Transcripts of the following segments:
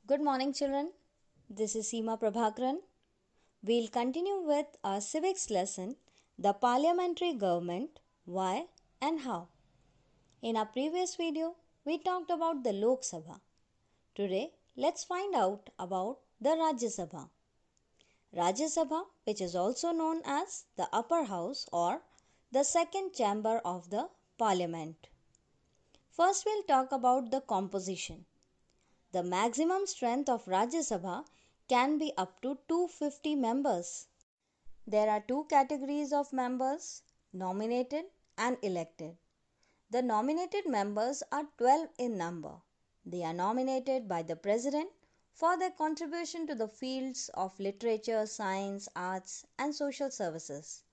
Good morning, children. This is Seema Prabhakaran. We'll continue with our civics lesson, the parliamentary government, why and how. In our previous video, we talked about the Lok Sabha. Today, let's find out about the Rajya Sabha. Rajya Sabha, which is also known as the upper house or the second chamber of the parliament. First, we'll talk about the composition. The maximum strength of Rajya Sabha can be up to 250 members. There are two categories of members, nominated and elected. The nominated members are 12 in number. They are nominated by the President for their contribution to the fields of literature, science, arts, and social services.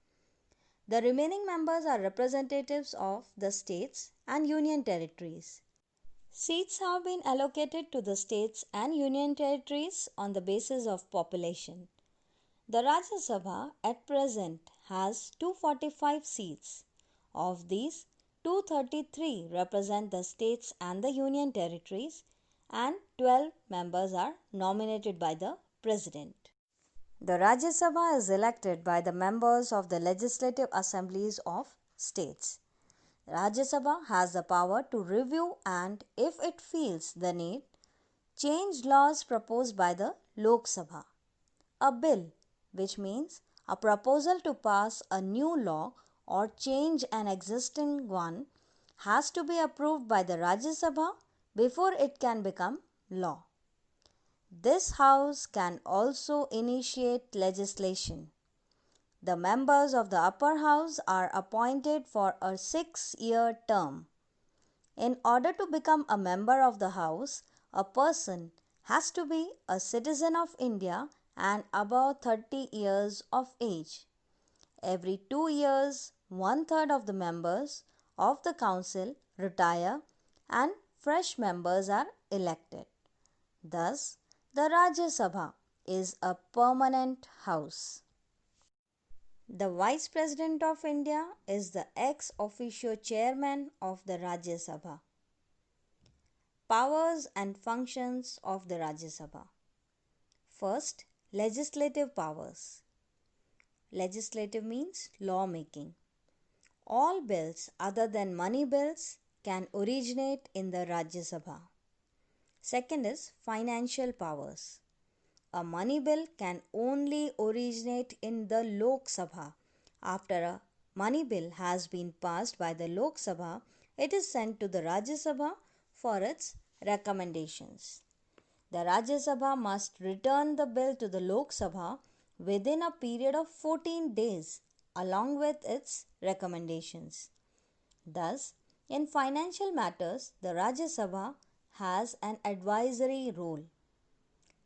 The remaining members are representatives of the states and union territories. Seats have been allocated to the states and union territories on the basis of population. The Rajya Sabha at present has 245 seats. Of these, 233 represent the states and the union territories, and 12 members are nominated by the President. The Rajya Sabha is elected by the members of the legislative assemblies of states. Rajya Sabha has the power to review and, if it feels the need, change laws proposed by the Lok Sabha. A bill, which means a proposal to pass a new law or change an existing one, has to be approved by the Rajya Sabha before it can become law. This house can also initiate legislation. The members of the upper house are appointed for a 6-year term. In order to become a member of the house, a person has to be a citizen of India and above 30 years of age. Every 2 years, 1/3 of the members of the council retire and fresh members are elected. Thus, the Rajya Sabha is a permanent house. The Vice President of India is the ex officio chairman of the Rajya Sabha. Powers and functions of the Rajya Sabha. First, legislative powers. Legislative means law making. All bills other than money bills can originate in the Rajya Sabha. Second is financial powers. A money bill can only originate in the Lok Sabha. After a money bill has been passed by the Lok Sabha, it is sent to the Rajya Sabha for its recommendations. The Rajya Sabha must return the bill to the Lok Sabha within a period of 14 days along with its recommendations. Thus, in financial matters, the Rajya Sabha has an advisory role.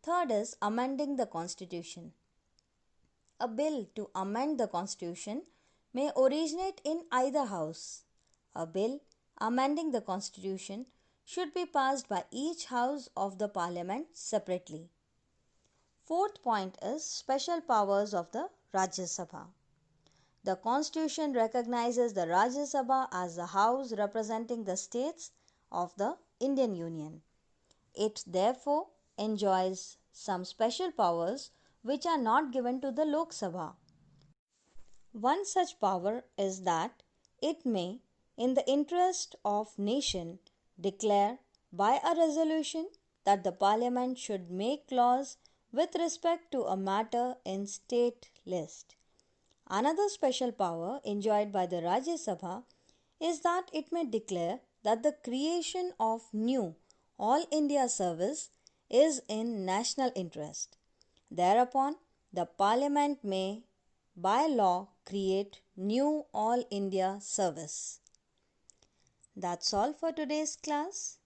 Third is amending the Constitution. A bill to amend the Constitution may originate in either house. A bill amending the Constitution should be passed by each house of the Parliament separately. Fourth point is special powers of the Rajya Sabha. The Constitution recognizes the Rajya Sabha as the house representing the states of the Indian Union. It therefore enjoys some special powers which are not given to the Lok Sabha. One such power is that it may, in the interest of nation, declare by a resolution that the Parliament should make laws with respect to a matter in state list. Another special power enjoyed by the Rajya Sabha is that it may declare that the creation of new All India service is in national interest. Thereupon, the Parliament may, by law, create new All India service. That's all for today's class.